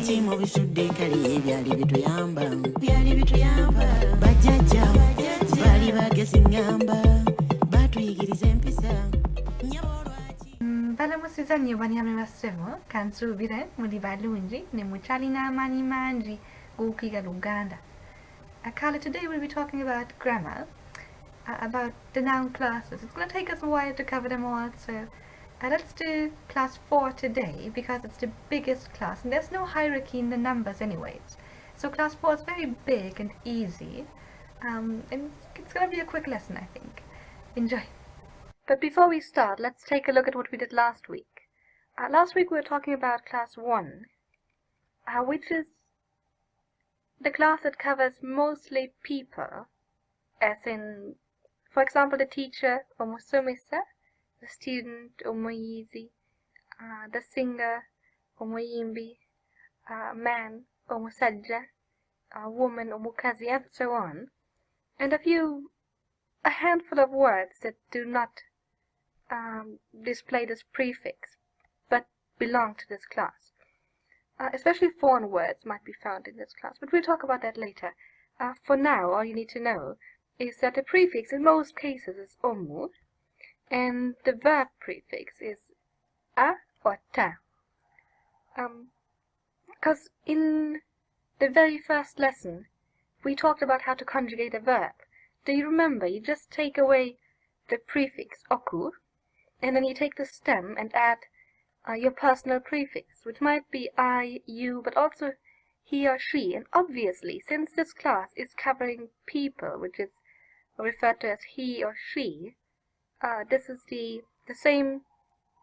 Ebimu bisudde kali byali bituyamba bajjajja bali bagezi ngamba batuyigiriza empisa bala musizanyo banyamemassebo kansuubire muli balungi ne mukyalina amaanyi mangi g'okuyiga Luganda. Carla, today we'll be talking about grammar, about the noun classes. It's going to take us a while to cover them all, so let's do class 4 today because it's the biggest class and there's no hierarchy in the numbers anyways. So class 4 is very big and easy, and it's going to be a quick lesson, I think. Enjoy. But before we start, let's take a look at what we did last week. Last week we were talking about class 1, which is the class that covers mostly people, as in, for example, the teacher, omusomesa, the student, omuyizi, the singer, omuyimbi, man, omusajja, woman, omukazi, and so on, and a handful of words that do not display this prefix, but belong to this class. Especially foreign words might be found in this class, but we'll talk about that later. For now, all you need to know is that the prefix in most cases is omu, and the verb prefix is a or ta. Because in the very first lesson, we talked about how to conjugate a verb. Do you remember? You just take away the prefix oku, and then you take the stem and add your personal prefix, which might be I, you, but also he or she. And obviously, since this class is covering people, which is referred to as he or she, this is the same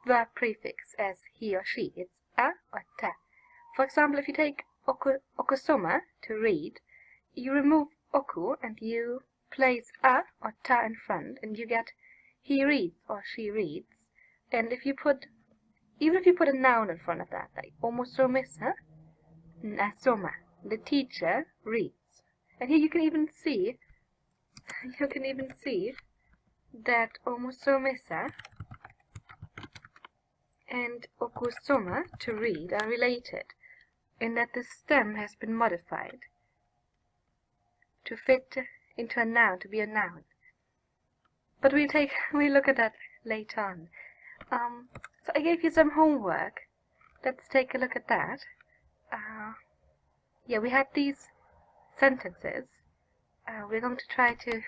verb prefix as he or she. It's a or ta. For example, if you take okusoma, to read, you remove oku and you place a or ta in front, and you get he reads or she reads. And even if you put a noun in front of that, like omusomesa, nasoma, the teacher reads. And here you can even see that omusomesa and okusoma, to read, are related, in that the stem has been modified to fit into a noun, to be a noun. But we'll look at that later on. So I gave you some homework. Let's take a look at that. Yeah, we had these sentences. We're going to try to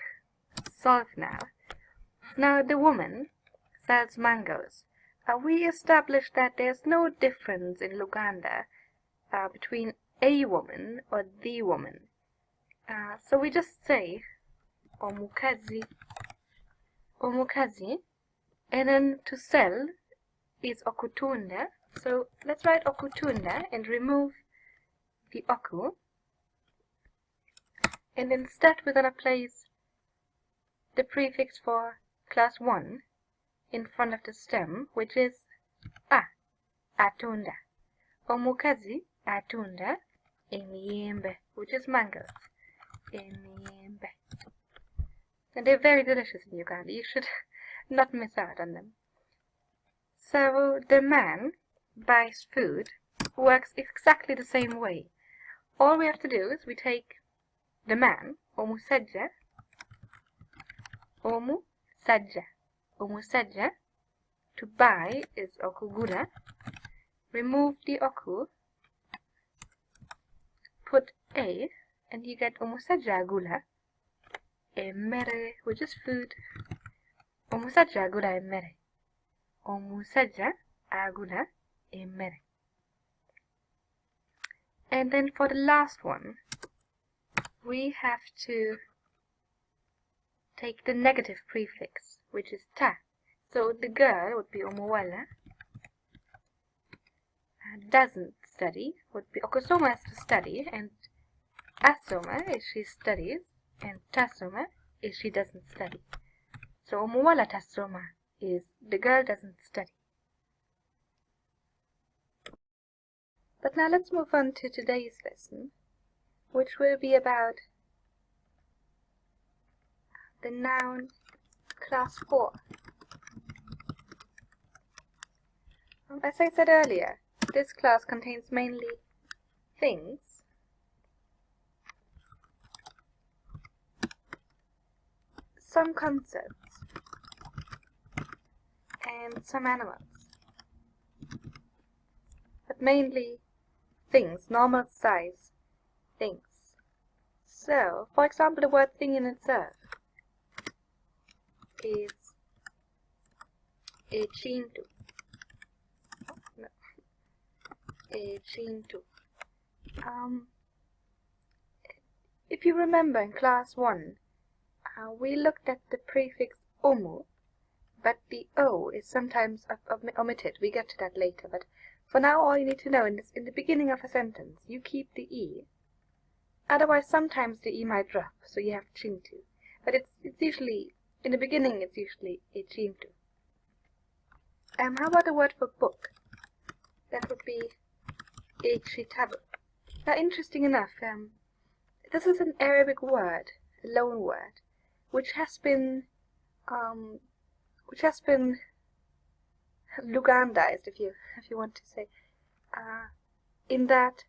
solve now. Now, the woman sells mangoes. We established that there's no difference in Luganda between a woman or the woman. So we just say omukazi, and then to sell is okutunda. So let's write okutunda and remove the oku. And instead we're going to place the prefix for class 1 in front of the stem, which is a, atunda. Omukazi atunda emiyembe, which is mangoes. Emiyembe. And they're very delicious in Uganda. You should not miss out on them. So the man buys food works exactly the same way. All we have to do is we take the man, omusajja, to buy is okugura, remove the oku, put a, and you get omusajja agula emmere, which is food. Omusajja agula emmere. Omusajja agula emmere. And then for the last one, we have to take the negative prefix, which is ta. So the girl would be omuwala. Doesn't study would be okusoma, has to study, and asoma is she studies, and tasoma is she doesn't study. So omuwala tasoma is the girl doesn't study. But now let's move on to today's lesson, which will be about the noun class 4. As I said earlier, this class contains mainly things, some concepts, and some animals. But mainly things, normal size things. So, for example, the word thing in itself is ekisolo. No. Ekisolo. If you remember in class 1, we looked at the prefix omu, but the o is sometimes omitted. We get to that later, but for now all you need to know in the beginning of a sentence, you keep the e. Otherwise sometimes the e might drop, so you have chintu. But it's usually, in the beginning it's usually ekisolo. How about the word for book? That would be ekisolo. Now, interesting enough, this is an Arabic word, a loan word, which has been Lugandized, if you want to say, in that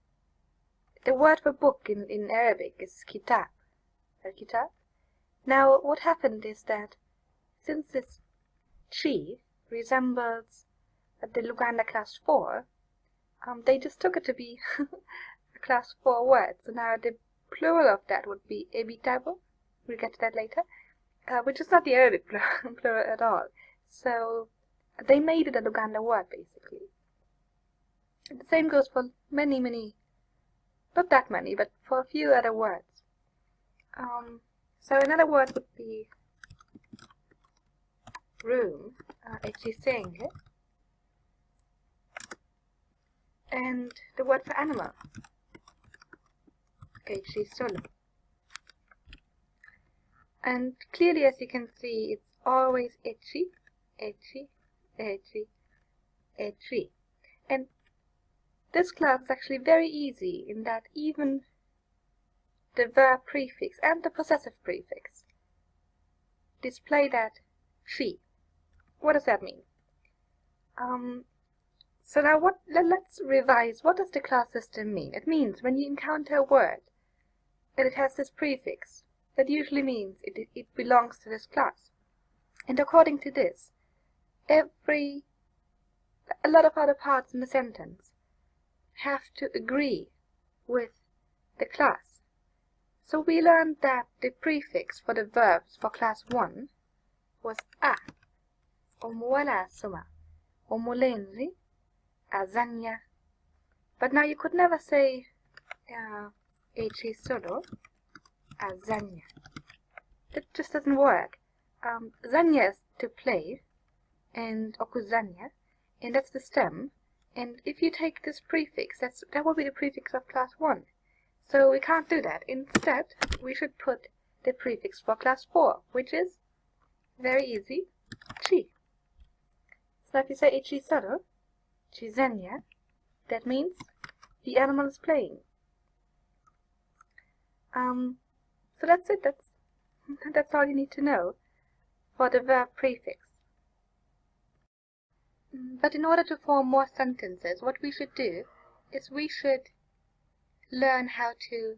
the word for book in Arabic is kitab. Kitab. Now, what happened is that since this chi resembles the Luganda class 4, they just took it to be a class 4 word. So now the plural of that would be ebitabo. We'll get to that later, which is not the Arabic plural at all. So they made it a Luganda word, basically. And the same goes for many, not that many, but for a few other words. So another word would be room, ekisenge, and the word for animal, ekisolo. And clearly, as you can see, it's always eki, eki, eki, eki. And this class is actually very easy in that even the verb prefix and the possessive prefix display that chi. What does that mean? So now let's revise. What does the class system mean? It means when you encounter a word that it has this prefix, that usually means it belongs to this class. And according to this, a lot of other parts in the sentence have to agree with the class. So we learned that the prefix for the verbs for class 1 was a, omuwala soma, omulenzi, azanya. But now you could never say ekisolo, azanya. It just doesn't work. Zanya is to play, and okuzanya, and that's the stem. And if you take this prefix, that will be the prefix of class 1. So we can't do that. Instead, we should put the prefix for class 4, which is very easy, chi. So if you say ekisolo, chizenya, that means the animal is playing. So that's it. That's all you need to know for the verb prefix. But in order to form more sentences, what we should do is we should learn how to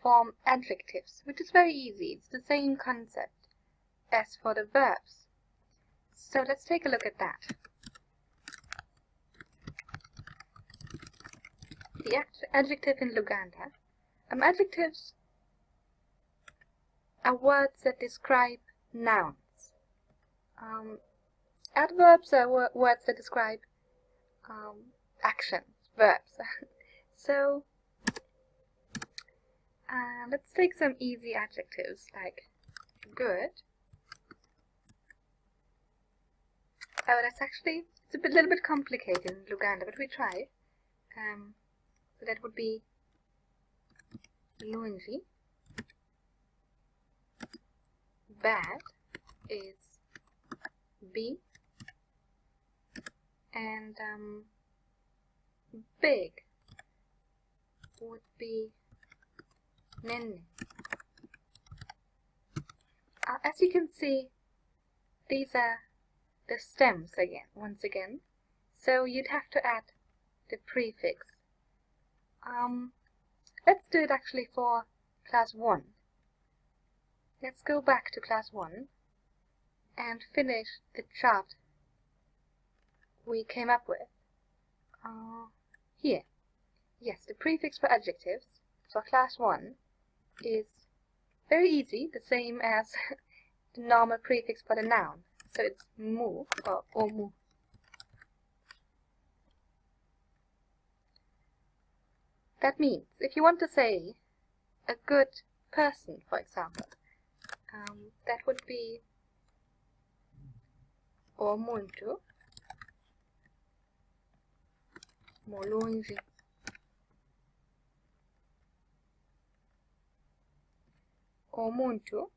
form adjectives, which is very easy. It's the same concept as for the verbs. So let's take a look at that. The adjective in Luganda. Adjectives are words that describe nouns. Adverbs are words that describe actions, verbs. So let's take some easy adjectives like good. Oh, it's a little bit complicated in Luganda, but we try. So that would be lungi. Bad is B, and big would be nene. As you can see, these are the stems once again. So you'd have to add the prefix. Let's do it actually for class 1. Let's go back to class 1 and finish the chart we came up with. Here. Yes, the prefix for adjectives for class 1 is very easy, the same as the normal prefix for the noun. So it's mu or mu. That means if you want to say a good person, for example, that would be omuntu mulungi. Omuntu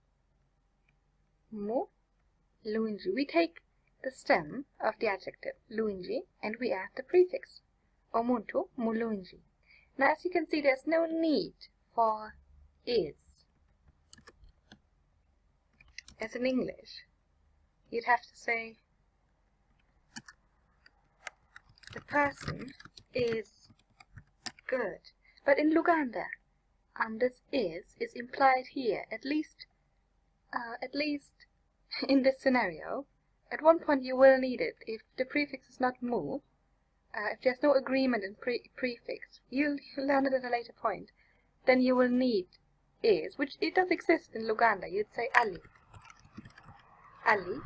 mulungi. We take the stem of the adjective lungi and we add the prefix omuntu mulungi. Now, as you can see, there's no need for is. As in English, you'd have to say the person is good. But in Luganda, this is implied here, at least in this scenario. At one point you will need it. If the prefix is not mu, if there's no agreement in prefix, you'll learn it at a later point, then you will need is, which it does exist in Luganda. You'd say ali. Ali.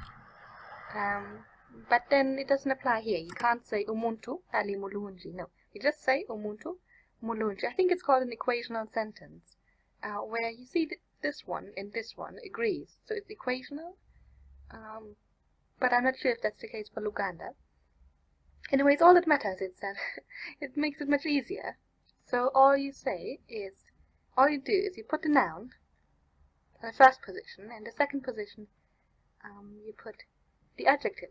But then it doesn't apply here. You can't say umuntu ali mulungi. No, you just say umuntu mulungi. I think it's called an equational sentence, where you see this one and this one agrees. So it's equational, but I'm not sure if that's the case for Luganda. Anyways, all that matters is that it makes it much easier. So all you do is you put the noun in the first position, and the second position you put the adjective.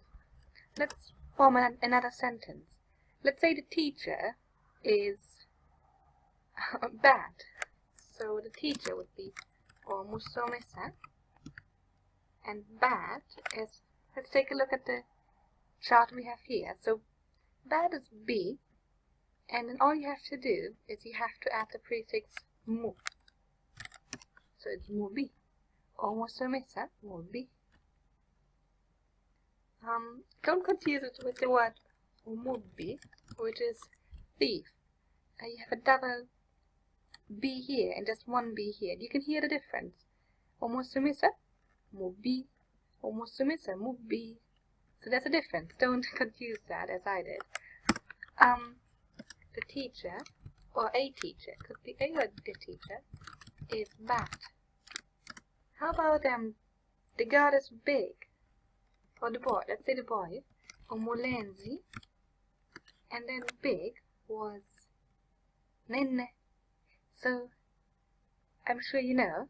Let's form another sentence. Let's say the teacher is bad. So the teacher would be omusomesa, and bad is, let's take a look at the chart we have here. So bad is B, and then all you have to do is you have to add the prefix mu. So it's mubi. Omusomesa mubi. Don't confuse it with the word umubi, which is thief. You have a double B here and just one B here. You can hear the difference. Omusomesa mubi. Omusomesa mubi. So there's a difference. Don't confuse that as I did. The teacher, or a teacher, could be a good teacher, is bad. How about the girl is big, or the boy? Let's say the boy, omulenzi, and then big was nene. So I'm sure you know.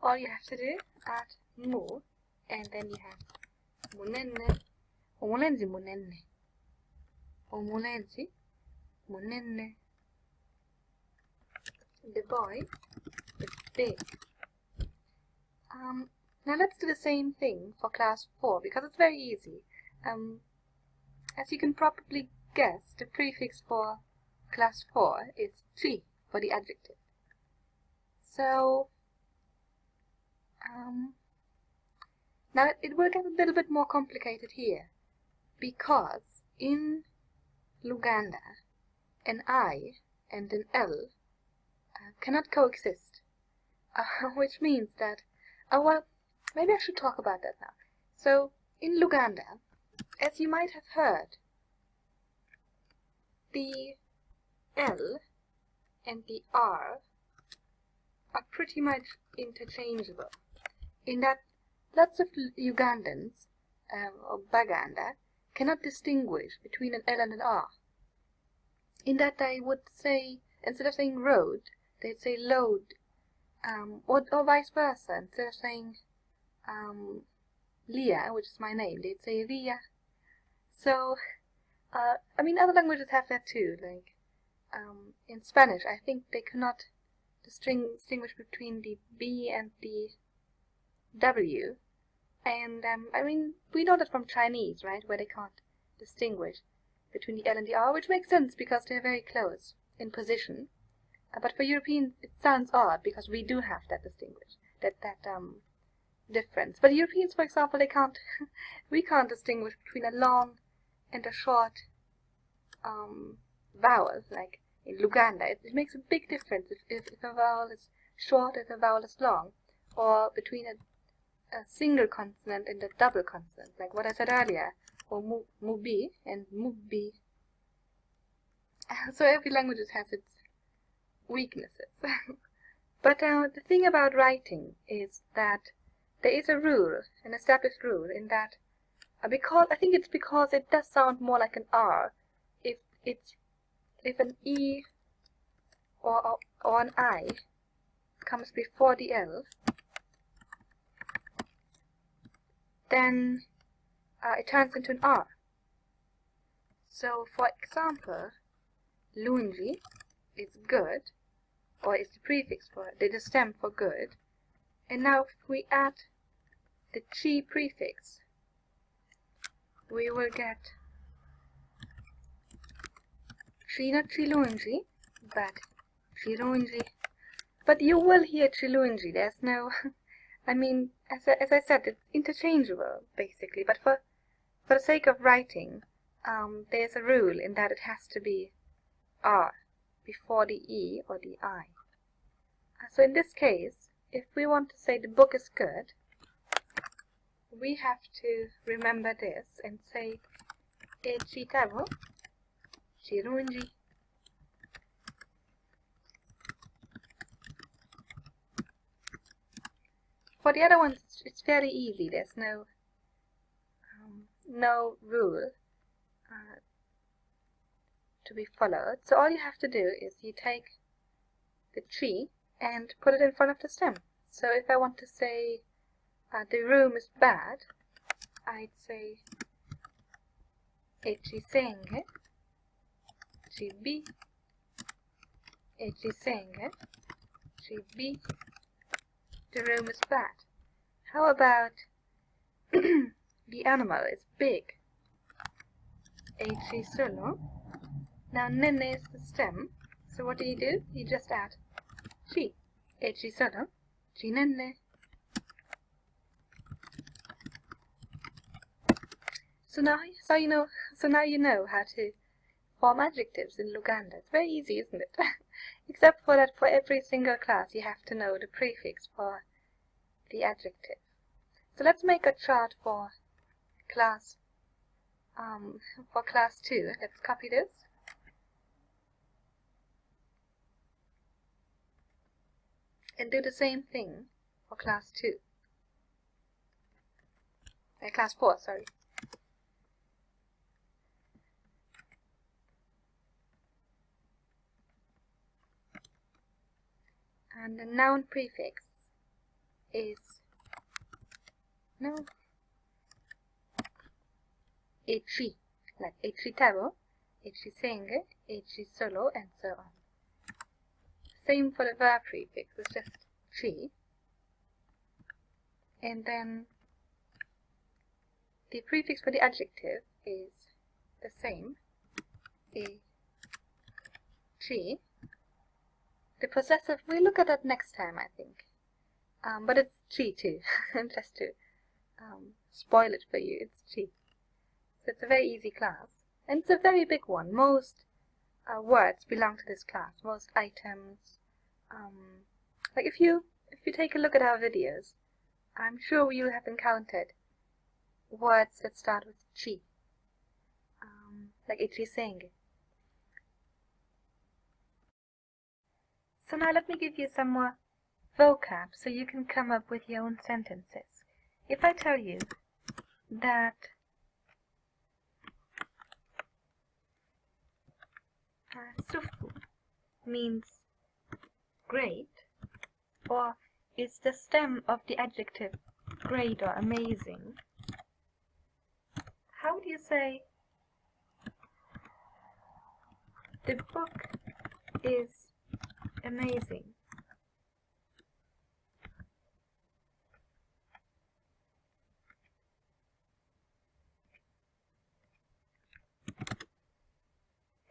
All you have to do, add mu, and then you have munene. Omulenzi munene. Omulenzi munene. The boy is big. Now let's do the same thing for class 4, because it's very easy. As you can probably guess, the prefix for class 4 is chi for the adjective. So now it will get a little bit more complicated here, because in Luganda an I and an L cannot coexist, which means that, well, maybe I should talk about that now. So in Luganda, as you might have heard, the L and the R are pretty much interchangeable, in that lots of Ugandans, or Baganda, cannot distinguish between an L and an R. In that they would say, instead of saying road, they'd say load, or vice versa. Instead of saying Lia, which is my name, they'd say Ria. So, I mean, other languages have that too. Like, in Spanish, I think they cannot distinguish between the B and the W. And, I mean, we know that from Chinese, right, where they can't distinguish between the L and the R, which makes sense because they're very close in position. But for Europeans, it sounds odd because we do have that difference. But Europeans, for example, they can't. We can't distinguish between a long and a short vowel. Like in Luganda, it makes a big difference if a vowel is short, if a vowel is long, or between a single consonant and a double consonant, like what I said earlier, or mubi and mubi. So every language has its weaknesses. But the thing about writing is that there is a rule, an established rule, in that because I think it's because it does sound more like an R if an E or an I comes before the L, then it turns into an R. So, for example, lungi is good, or is the prefix for it, the stem for good. And now if we add the chi prefix, we will get chi, not chilungi, but chirungi. But you will hear chilungi. There's no, I mean, as I said, it's interchangeable basically. But for the sake of writing, there's a rule in that it has to be R before the E or the I. So in this case, if we want to say the book is good, we have to remember this and say e citavo chirungi. For the other ones, it's very easy. There's no rule to be followed. So all you have to do is you take the chi and put it in front of the stem. So if I want to say the room is bad, I'd say e ci senge, cibi, e ci senge, cibi, the room is bad. How about the animal is big, ekisolo. Now nene is the stem, so what do? You just add chi, ekisolo, chi nene. So now you know how to form adjectives in Luganda. It's very easy, isn't it? Except for that for every single class you have to know the prefix for the adjective. So let's make a chart for class 2. Let's copy this. And do the same thing for class 2. Class 4, sorry. And the noun prefix is echi, like echitavo, echisenge, echisolo, and so on. Same for the verb prefix, it's just chi. And then the prefix for the adjective is the same, chi. The possessive, we'll look at that next time, I think. But it's chi too, just to spoil it for you, it's chi. So it's a very easy class, and it's a very big one. Most words belong to this class, most items. Like if you take a look at our videos, I'm sure you have encountered words that start with chi, like ichisenge. So now let me give you some more vocab so you can come up with your own sentences. If I tell you that sufu means great, or is the stem of the adjective great or amazing, how would you say the book is amazing?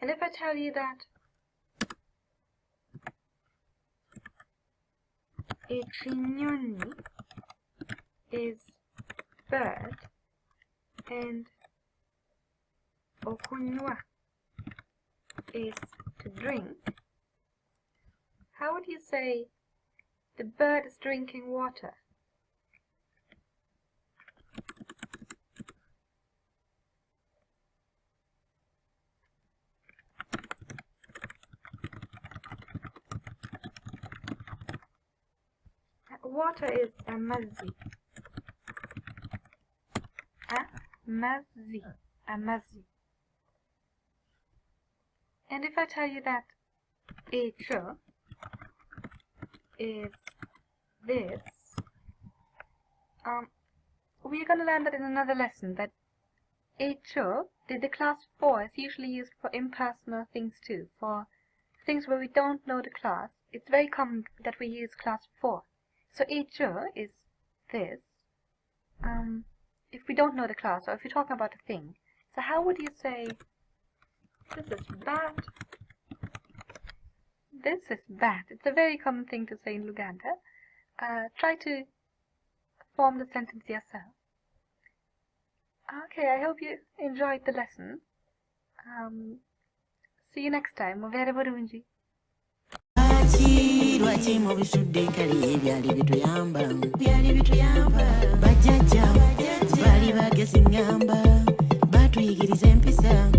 And if I tell you that Ekinyonyi is bird and okunywa is to drink. How would you say the bird is drinking water? Water is amazzi. Amazzi. And if I tell you that ekyo is this, we're going to learn that in another lesson, that ekyo, the class for, is usually used for impersonal things too. For things where we don't know the class, it's very common that we use class for. So ekyo is this, if we don't know the class, or if you're talking about a thing. So how would you say, this is bat, this is bat? It's a very common thing to say in Luganda. Try to form the sentence yourself. Okay, I hope you enjoyed the lesson. See you next time. Muvere bulungi. Lwaki mu bisudde kali byali bituyamba bajjajja baali bagezi ngamba batuyigiriza empisa